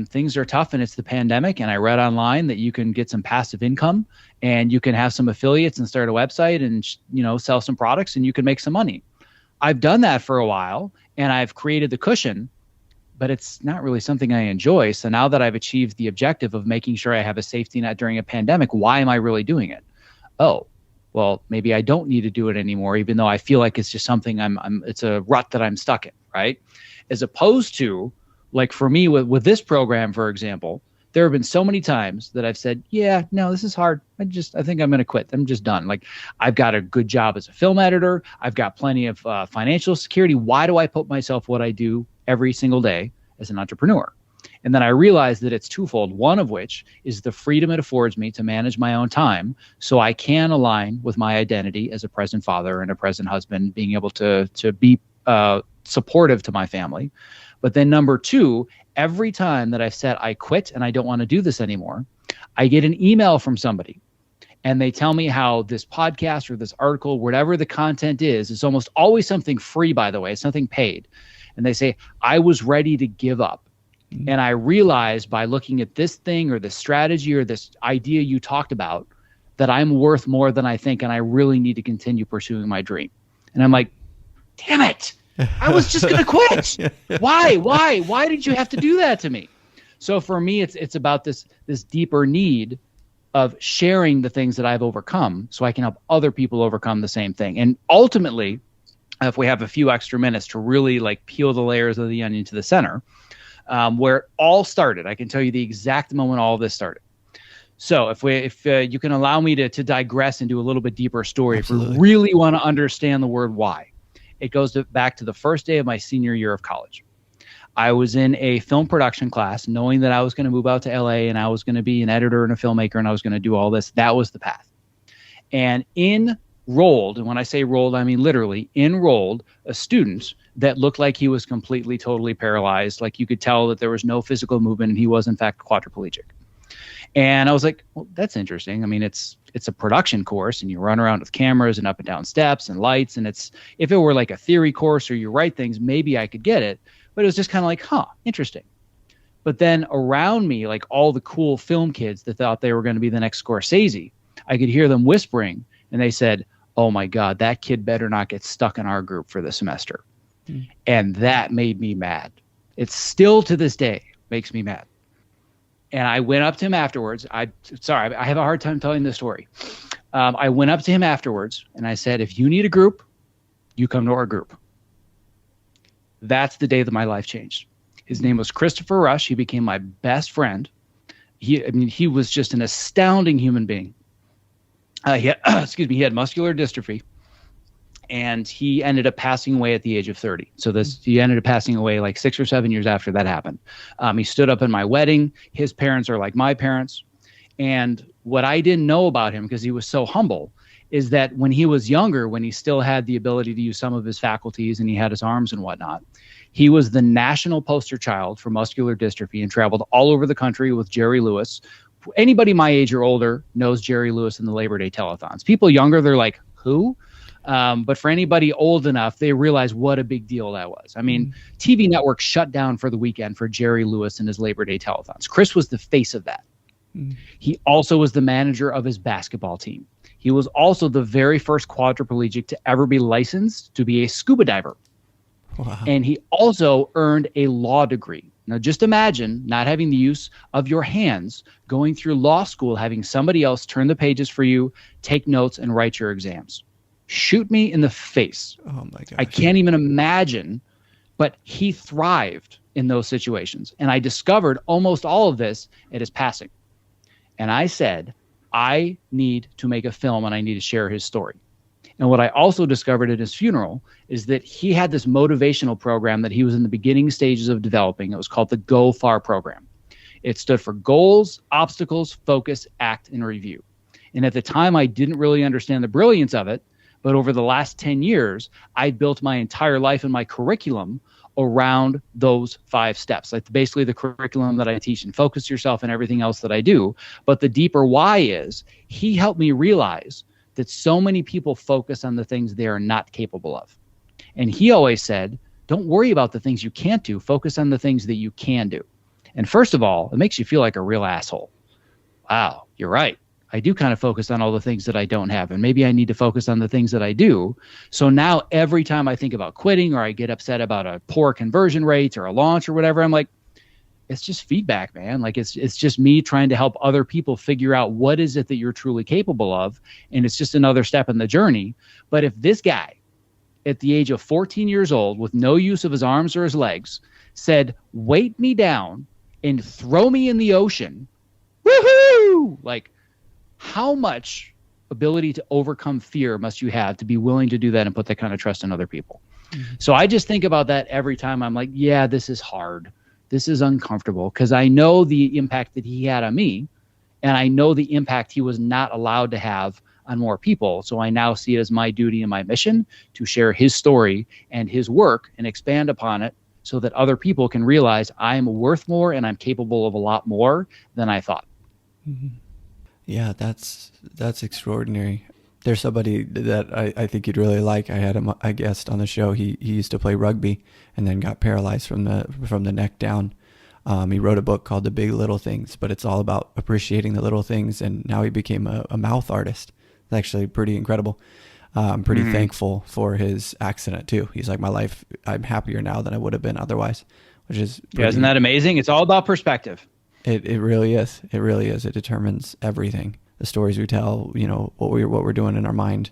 things are tough and it's the pandemic, and I read online that you can get some passive income and you can have some affiliates and start a website and, you know, sell some products and you can make some money. I've done that for a while and I've created the cushion, but it's not really something I enjoy. So now that I've achieved the objective of making sure I have a safety net during a pandemic, why am I really doing it? Oh, well, maybe I don't need to do it anymore, even though I feel like it's just something it's a rut that I'm stuck in, right? As opposed to, like for me with this program, for example, there have been so many times that I've said, yeah, no, this is hard. I think I'm going to quit. I'm just done. Like, I've got a good job as a film editor. I've got plenty of financial security. Why do I put myself what I do every single day as an entrepreneur? And then I realized that it's twofold, one of which is the freedom it affords me to manage my own time so I can align with my identity as a present father and a present husband, being able to be supportive to my family. But then number two, every time that I've said I quit and I don't want to do this anymore, I get an email from somebody and they tell me how this podcast or this article, whatever the content is, it's almost always something free, by the way. It's nothing paid. And they say, I was ready to give up. And I realized by looking at this thing or this strategy or this idea you talked about that I'm worth more than I think, and I really need to continue pursuing my dream. And I'm like, damn it. I was just going to quit. Why did you have to do that to me? So for me, it's about this deeper need of sharing the things that I've overcome so I can help other people overcome the same thing. And ultimately, if we have a few extra minutes to really like peel the layers of the onion to the center, where it all started, I can tell you the exact moment all of this started. So if you can allow me to digress and do a little bit deeper story, Absolutely. If we really want to understand the word why, it goes back to the first day of my senior year of college. I was in a film production class, knowing that I was going to move out to LA and I was going to be an editor and a filmmaker and I was going to do all this. That was the path. And enrolled, and when I say rolled, I mean literally enrolled a student that looked like he was completely, totally paralyzed. Like you could tell that there was no physical movement and he was in fact quadriplegic. And I was like, well, that's interesting. I mean, it's a production course and you run around with cameras and up and down steps and lights. And if it were like a theory course or you write things, maybe I could get it. But it was just kind of like, interesting. But then around me, like all the cool film kids that thought they were going to be the next Scorsese, I could hear them whispering and they said, oh my God, that kid better not get stuck in our group for the semester. And that made me mad. It still to this day makes me mad. And I went up to him afterwards. I have a hard time telling this story. I went up to him afterwards and I said, if you need a group, you come to our group. That's the day that my life changed. His name was Christopher Rush. He became my best friend. He was just an astounding human being. He had muscular dystrophy. And he ended up passing away at the age of 30. So he ended up passing away like 6 or 7 years after that happened. He stood up in my wedding. His parents are like my parents. And what I didn't know about him, because he was so humble, is that when he was younger, when he still had the ability to use some of his faculties and he had his arms and whatnot, he was the national poster child for muscular dystrophy and traveled all over the country with Jerry Lewis. Anybody my age or older knows Jerry Lewis and the Labor Day telethons. People younger, they're like, who? But for anybody old enough, they realize what a big deal that was. I mean, TV networks shut down for the weekend for Jerry Lewis and his Labor Day telethons. Chris was the face of that. He also was the manager of his basketball team. He was also the very first quadriplegic to ever be licensed to be a scuba diver. Wow. And he also earned a law degree. Now, just imagine not having the use of your hands, going through law school, having somebody else turn the pages for you, take notes, and write your exams. Shoot me in the face. Oh my gosh. I can't even imagine, but he thrived in those situations. And I discovered almost all of this at his passing. And I said, I need to make a film and I need to share his story. And what I also discovered at his funeral is that he had this motivational program that he was in the beginning stages of developing. It was called the Go Far program. It stood for goals, obstacles, focus, act, and review. And at the time, I didn't really understand the brilliance of it. But over the last 10 years, I built my entire life and my curriculum around those 5 steps, like basically the curriculum that I teach and Focus Yourself and everything else that I do. But the deeper why is he helped me realize that so many people focus on the things they are not capable of. And he always said, don't worry about the things you can't do. Focus on the things that you can do. And first of all, it makes you feel like a real asshole. Wow, you're right. I do kind of focus on all the things that I don't have. And maybe I need to focus on the things that I do. So now every time I think about quitting or I get upset about a poor conversion rate or a launch or whatever, I'm like, it's just feedback, man. Like it's just me trying to help other people figure out what is it that you're truly capable of. And it's just another step in the journey. But if this guy at the age of 14 years old with no use of his arms or his legs said, weight me down and throw me in the ocean, woohoo! Like, how much ability to overcome fear must you have to be willing to do that and put that kind of trust in other people? Mm-hmm. So I just think about that every time. I'm like, yeah, this is hard. This is uncomfortable, because I know the impact that he had on me, and I know the impact he was not allowed to have on more people. So I now see it as my duty and my mission to share his story and his work and expand upon it so that other people can realize I'm worth more and I'm capable of a lot more than I thought. Mm-hmm. Yeah, that's extraordinary. There's somebody that I think you'd really like. I had a guest on the show. He used to play rugby and then got paralyzed from the neck down. He wrote a book called The Big Little Things, but it's all about appreciating the little things. And now he became a mouth artist. It's actually pretty incredible. I'm pretty thankful for his accident too. He's like, my life, I'm happier now than I would have been otherwise, which is pretty, yeah, isn't that amazing? It's all about perspective. It really is. It really is. It determines everything. The stories we tell, what we're doing in our mind,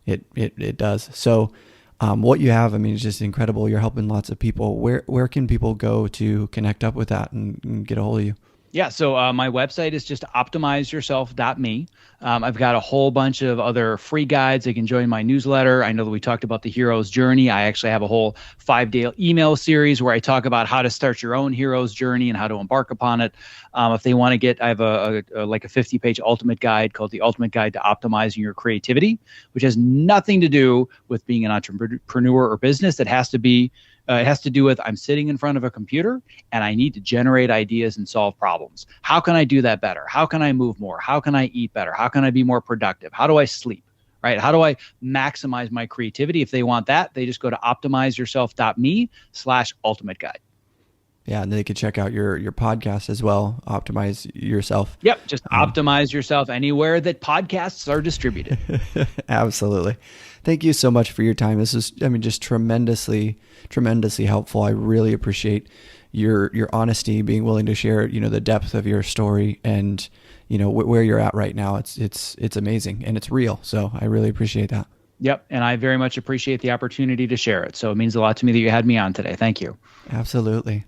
it does. So, what you have, I mean, is just incredible. You're helping lots of people. Where can people go to connect up with that and get a hold of you? Yeah, so my website is just optimizeyourself.me. I've got a whole bunch of other free guides. They can join my newsletter. I know that we talked about the hero's journey. I actually have a whole 5-day email series where I talk about how to start your own hero's journey and how to embark upon it. If they want to get, I have a 50-page ultimate guide called The Ultimate Guide to Optimizing Your Creativity, which has nothing to do with being an entrepreneur or business. It has to do with I'm sitting in front of a computer and I need to generate ideas and solve problems. How can I do that better? How can I move more? How can I eat better? How can I be more productive? How do I sleep? Right? How do I maximize my creativity? If they want that, they just go to optimizeyourself.me/ultimate guide. Yeah, and they could check out your podcast as well, Optimize Yourself. Yep, just optimize yourself anywhere that podcasts are distributed. Absolutely. Thank you so much for your time. This is, just tremendously helpful. I really appreciate your honesty, being willing to share, the depth of your story and, where you're at right now. It's amazing and it's real. So I really appreciate that. Yep. And I very much appreciate the opportunity to share it. So it means a lot to me that you had me on today. Thank you. Absolutely.